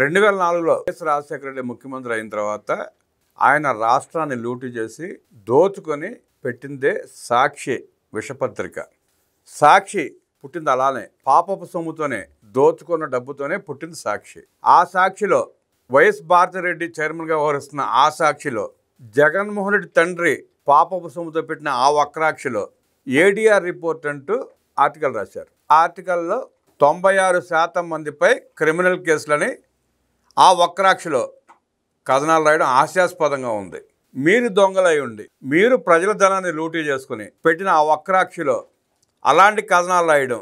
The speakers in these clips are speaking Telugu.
2004లో వైఎస్ రాజశేఖర రెడ్డి ముఖ్యమంత్రి అయిన తర్వాత ఆయన రాష్ట్రాన్ని లూటీ చేసి దోచుకొని పెట్టిందే సాక్షి విషపత్రిక. సాక్షి పుట్టింది అలానే, పాపపు సొమ్ముతోనే, దోచుకున్న డబ్బుతోనే పుట్టింది సాక్షి. ఆ సాక్షిలో వైఎస్ భారతిరెడ్డి చైర్మన్గా వ్యవహరిస్తున్న ఆ సాక్షిలో జగన్మోహన్ రెడ్డి తండ్రి పాపపు సొమ్ముతో పెట్టిన ఆ వక్రాక్షిలో ఏడీఆర్ రిపోర్ట్ అంటూ ఆర్టికల్ రాశారు. ఆ ఆర్టికల్లో 96% మందిపై క్రిమినల్ కేసులని ఆ వక్రాక్షిలో కథనాలు రాయడం హాస్యాస్పదంగా ఉంది. మీరు దొంగలై ఉండి మీరు ప్రజల ధనాన్ని లూటీ చేసుకుని పెట్టిన ఆ వక్రాక్షిలో అలాంటి కథనాలు రాయడం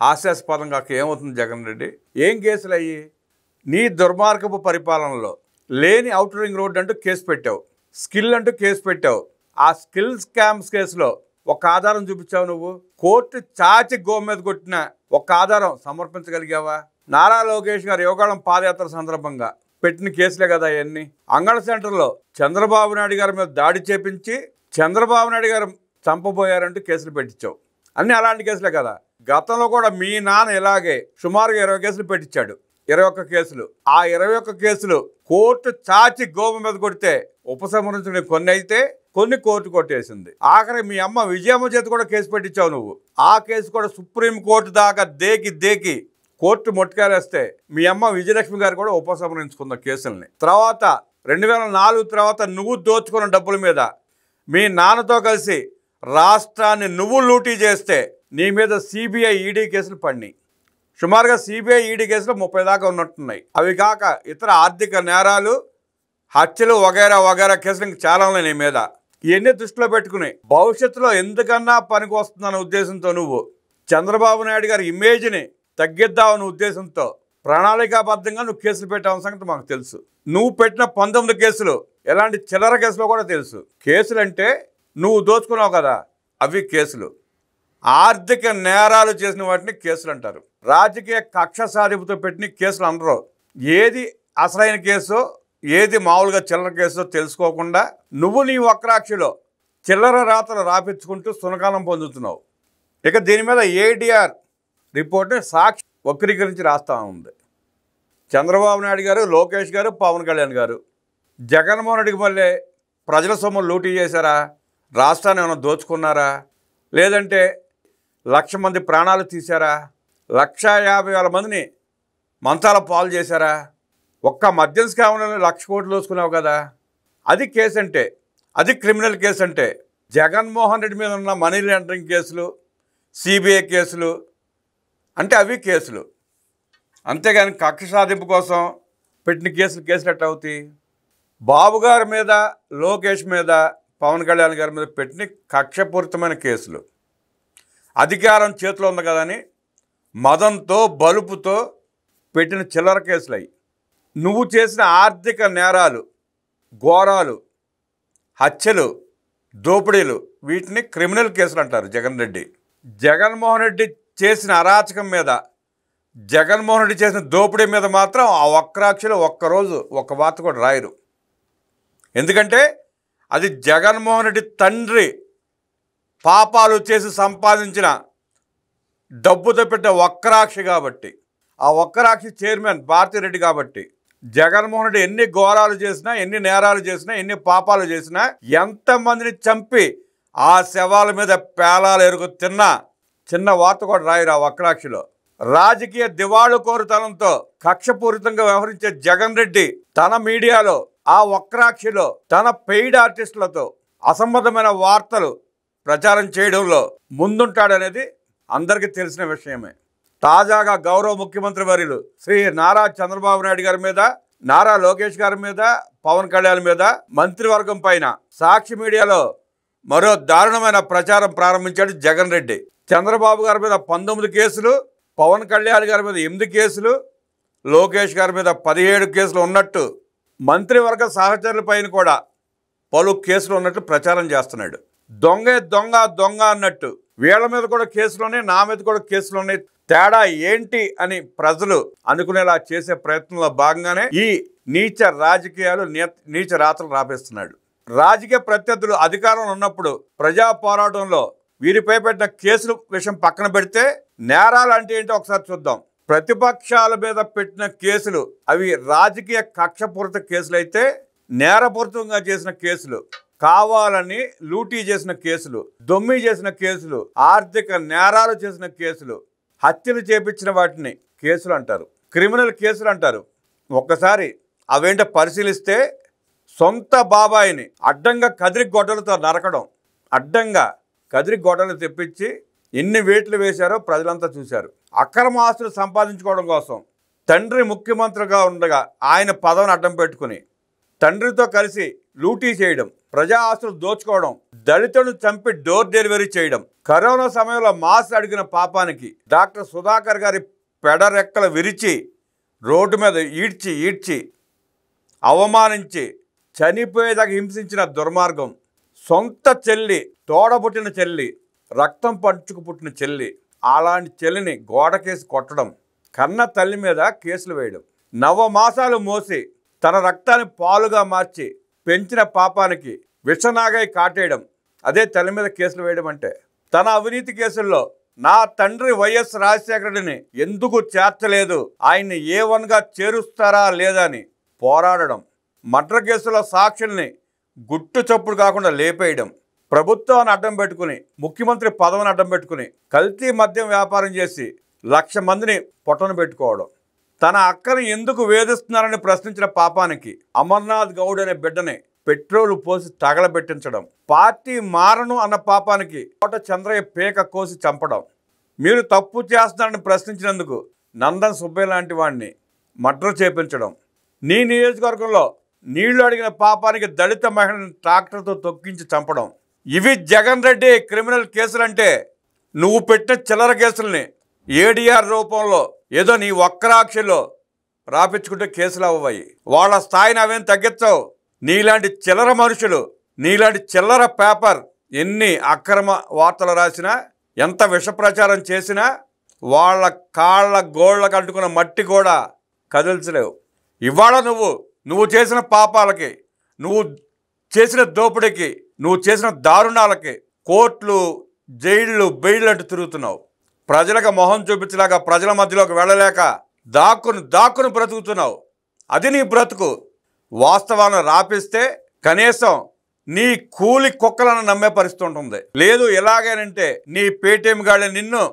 హాస్యాస్పదంగా ఏమవుతుంది? జగన్ రెడ్డి ఏం కేసులు అయ్యి? నీ దుర్మార్గపు పరిపాలనలో లేని ఔటర్ రింగ్ రోడ్ అంటూ కేసు పెట్టావు, స్కిల్ అంటూ కేసు పెట్టావు. ఆ స్కిల్ స్కామ్స్ కేసులో ఒక ఆధారం చూపించావు నువ్వు. కోర్టు చాచి గో మీద కొట్టిన ఒక ఆధారం సమర్పించగలిగావా? నారా లోకేష్ గారు యోగాళం పాదయాత్ర సందర్భంగా పెట్టిన కేసులే కదా అవన్నీ. అంగళ సెంటర్లో చంద్రబాబు నాయుడు గారి మీద దాడి చేపించి చంద్రబాబు నాయుడు గారు చంపబోయారంటూ కేసులు పెట్టించావు. అన్నీ అలాంటి కేసులే కదా. గతంలో కూడా మీ నాన్న ఇలాగే సుమారుగా 20 కేసులు పెట్టించాడు. 21 కేసులు. ఆ 21 కేసులు కోర్టు చాచి గోమ మీద కొడితే ఉపసంహరించుకునే కొన్ని అయితే కొన్ని కోర్టు కొట్టేసింది. ఆఖరి మీ అమ్మ విజయమ్మ చేతి కూడా కేసు పెట్టించావు నువ్వు. ఆ కేసు కూడా సుప్రీంకోర్టు దాకా దేకి కోర్టు మొట్టుకారేస్తే మీ అమ్మ విజయలక్ష్మి గారు కూడా ఉపసంహరించుకున్న కేసుల్ని. తర్వాత 2004 తర్వాత నువ్వు దోచుకున్న డబ్బుల మీద మీ నాన్నతో కలిసి రాష్ట్రాన్ని నువ్వు లూటీ చేస్తే నీ మీద సిబిఐ ఈడీ కేసులు పడినాయి. సుమారుగా సిబిఐ ఈడీ కేసులు 30 దాకా ఉన్నట్టున్నాయి. అవి కాక ఇతర ఆర్థిక నేరాలు, హత్యలు వగైరా కేసులు ఇంక చాలా ఉన్నాయి నీ మీద. ఇవన్నీ దృష్టిలో పెట్టుకుని భవిష్యత్తులో ఎందుకన్నా పనికి వస్తుందన్న ఉద్దేశంతో నువ్వు చంద్రబాబు నాయుడు గారి ఇమేజ్ని తగ్గిద్దామన్న ఉద్దేశంతో ప్రణాళికాబద్ధంగా నువ్వు కేసులు పెట్టావన్న సంగతి మాకు తెలుసు. నువ్వు పెట్టిన 19 కేసులు ఎలాంటి చిల్లర కేసులో కూడా తెలుసు. కేసులు అంటే నువ్వు దోచుకున్నావు కదా, అవి కేసులు. ఆర్థిక నేరాలు చేసిన వాటిని కేసులు అంటారు. రాజకీయ కక్ష సాధింపుతో పెట్టిన కేసులు అనరు. ఏది అసలైన కేసో ఏది మామూలుగా చిల్లర కేసో తెలుసుకోకుండా నువ్వు నీ వక్రాక్షిలో చిల్లర రాతలు రాపించుకుంటూ సునకాలం పొందుతున్నావు. ఇక దీని మీద ఏడీఆర్ రిపోర్ట్ని సాక్షి వక్రీకరించి రాస్తా ఉంది. చంద్రబాబు నాయుడు గారు, లోకేష్ గారు, పవన్ కళ్యాణ్ గారు జగన్మోహన్ రెడ్డికి మళ్ళీ ప్రజల సొమ్ములు లూటీ చేశారా? రాష్ట్రాన్ని ఏమైనా దోచుకున్నారా? లేదంటే 1,00,000 మంది ప్రాణాలు తీశారా? 1,50,000 మందిని మంచాల పాలు చేశారా? ఒక్క మద్యం స్కామ్లో 1,00,000 కోట్లు దోచుకున్నావు కదా. అది కేసు అంటే, అది క్రిమినల్ కేసు అంటే. జగన్మోహన్ రెడ్డి మీద ఉన్న మనీ లాండరింగ్ కేసులు, సిబిఐ కేసులు అంటే అవి కేసులు. అంతేగాని కక్ష సాధింపు కోసం పెట్టిన కేసులు ఎట్లా అవుతాయి? బాబు గారి మీద, లోకేష్ మీద, పవన్ కళ్యాణ్ గారి మీద పెట్టిన కక్షపూరితమైన కేసులు. అధికారం చేతిలో ఉంది కదని మదంతో బలుపుతో పెట్టిన చిల్లర కేసులు అవి. నువ్వు చేసిన ఆర్థిక నేరాలు, ఘోరాలు, హత్యలు, దోపిడీలు వీటిని క్రిమినల్ కేసులు అంటారు. జగన్మోహన్ రెడ్డి చేసిన అరాచకం మీద, జగన్మోహన్ రెడ్డి చేసిన దోపిడీ మీద మాత్రం ఆ వక్రాక్షిలో ఒక్కరోజు ఒక్క వార్త కూడా రాయరు. ఎందుకంటే అది జగన్మోహన్ రెడ్డి తండ్రి పాపాలు చేసి సంపాదించిన డబ్బుతో పెట్టే వక్రాక్షి కాబట్టి, ఆ వక్రాక్షి చైర్మన్ భారతిరెడ్డి కాబట్టి జగన్మోహన్ రెడ్డి ఎన్ని ఘోరాలు చేసినా, ఎన్ని నేరాలు చేసినా, ఎన్ని పాపాలు చేసినా, ఎంతమందిని చంపి ఆ శవాల మీద పేలాలు ఎరుగు తిన్నా చిన్న వార్త కూడా రాయరు ఆ వక్రాక్షిలో. రాజకీయ దివాళుకోరుతనంతో కక్షపూరితంగా వ్యవహరించే జగన్ రెడ్డి తన మీడియాలో ఆ వక్రాక్షిలో తన పెయిడ్ ఆర్టిస్టులతో అసంబద్ధమైన వార్తలు ప్రచారం చేయడంలో ముందుంటాడనేది అందరికీ తెలిసిన విషయమే. తాజాగా గౌరవ ముఖ్యమంత్రి వర్యులు శ్రీ నారా చంద్రబాబు నాయుడు గారి మీద, నారా లోకేష్ గారి మీద, పవన్ కళ్యాణ్ మీద, మంత్రివర్గం పైన సాక్షి మీడియాలో మరో దారుణమైన ప్రచారం ప్రారంభించాడు జగన్ రెడ్డి. చంద్రబాబు గారి మీద 19 కేసులు, పవన్ కళ్యాణ్ గారి మీద 8 కేసులు, లోకేష్ గారి మీద 17 కేసులు ఉన్నట్టు, మంత్రివర్గ సహచరుల పైన కూడా పలు కేసులు ఉన్నట్టు ప్రచారం చేస్తున్నాడు. దొంగ అన్నట్టు వీళ్ళ మీద కూడా కేసులు ఉన్నాయి, నా మీద కూడా కేసులు ఉన్నాయి, తేడా ఏంటి అని ప్రజలు అనుకునేలా చేసే ప్రయత్నంలో భాగంగానే ఈ నీచ రాజకీయాలు, నీచ రాతలు రాపేస్తున్నాడు. రాజకీయ ప్రత్యర్థులు అధికారంలో ఉన్నప్పుడు ప్రజా పోరాటంలో వీరిపై పెట్టిన కేసుల విషయం పక్కన పెడితే నేరాలు అంటే ఏంటో ఒకసారి చూద్దాం. ప్రతిపక్షాల మీద పెట్టిన కేసులు అవి రాజకీయ కక్షపూరిత కేసులు అయితే, నేరపూరితంగా చేసిన కేసులు, కావాలని లూటీ చేసిన కేసులు, దొమ్మి చేసిన కేసులు, ఆర్థిక నేరాలు చేసిన కేసులు, హత్యలు చేపించిన వాటిని కేసులు అంటారు, క్రిమినల్ కేసులు అంటారు. ఒక్కసారి అవేంటో పరిశీలిస్తే సొంత బాబాయిని అడ్డంగా కదిరి గొడ్డలతో నరకడం, అడ్డంగా కదిరి గొడ్డలు తెప్పించి ఎన్ని వేట్లు వేశారో ప్రజలంతా చూశారు. అక్రమ ఆస్తులు సంపాదించుకోవడం కోసం తండ్రి ముఖ్యమంత్రిగా ఉండగా ఆయన పదవిని అడ్డం పెట్టుకుని తండ్రితో కలిసి లూటీ చేయడం, ప్రజా ఆస్తులు దోచుకోవడం, దళితులను చంపి డోర్ డెలివరీ చేయడం, కరోనా సమయంలో మాస్క్ అడిగిన పాపానికి డాక్టర్ సుధాకర్ గారి పెడరెక్కలు విరిచి రోడ్డు మీద ఈడ్చి అవమానించి చనిపోయేదాకా హింసించిన దుర్మార్గం, సొంత చెల్లి, తోడబుట్టిన చెల్లి, రక్తం పంచుకు పుట్టిన చెల్లి, అలాంటి చెల్లిని గోడకేసి కొట్టడం, కన్న తల్లి మీద కేసులు వేయడం, నవమాసాలు మోసి తన రక్తాన్ని పాలుగా మార్చి పెంచిన పాపానికి విషనాగై కాటేయడం, అదే తల్లి మీద కేసులు వేయడం అంటే. తన అవినీతి కేసుల్లో నా తండ్రి వైఎస్ రాజశేఖర రెడ్డిని ఎందుకు చేర్చలేదు, ఆయన్ని A1గా చేరుస్తారా లేదా అని పోరాడడం, మర్డర్ కేసులో సాక్షుల్ని గుట్టు చప్పుడు కాకుండా లేపేయడం, ప్రభుత్వాన్ని అడ్డం పెట్టుకుని ముఖ్యమంత్రి పదవిని అడ్డం పెట్టుకుని కల్తీ మద్యం వ్యాపారం చేసి 1,00,000 మందిని పొట్టను పెట్టుకోవడం, తన అక్కని ఎందుకు వేధిస్తున్నారని ప్రశ్నించిన పాపానికి అమర్నాథ్ గౌడ్ అనే బిడ్డని పెట్రోలు పోసి తగలబెట్టించడం, పార్టీ మారను అన్న పాపానికి కోట చంద్రయ్య పేక కోసి చంపడం, మీరు తప్పు చేస్తున్నారని ప్రశ్నించినందుకు నందన్ సుబ్బయ్య లాంటి వాడిని మర్డర్ చేపించడం, నీ నియోజకవర్గంలో నీళ్లు అడిగిన పాపానికి దళిత మహిళను ట్రాక్టర్తో తొక్కించి చంపడం, ఇవి జగన్ రెడ్డి క్రిమినల్ కేసులంటే. నువ్వు పెట్టిన చిల్లర కేసుల్ని ADR రూపంలో ఏదో నీ ఒక్కరాక్షలో రాపించుకుంటే కేసులు అవ్వయి. వాళ్ళ స్థాయిని అవేం తగ్గించవు. నీలాంటి చిల్లర మనుషులు, నీలాంటి చిల్లర పేపర్ ఎన్ని అక్రమ వార్తలు రాసినా, ఎంత విష ప్రచారం చేసినా వాళ్ళ కాళ్ళ గోళ్ళకు అంటుకున్న మట్టి కూడా కదిల్చలేవు. ఇవాళ నువ్వు చేసిన పాపాలకి, నువ్వు చేసిన దోపిడీకి, నువ్వు చేసిన దారుణాలకి కోర్టులు, జైళ్ళు, బెయిళ్ళు అంటూ తిరుగుతున్నావు. ప్రజలకు మొహం చూపించలేక, ప్రజల మధ్యలోకి వెళ్ళలేక దాక్కుని బ్రతుకుతున్నావు. అది నీ బ్రతుకు. వాస్తవాన్ని రాపిస్తే కనీసం నీ కూలి కుక్కలను నమ్మే పరిస్థితి ఉంటుంది. లేదు ఇలాగేనంటే నీ పేటీఎం గాళ్ళే నిన్ను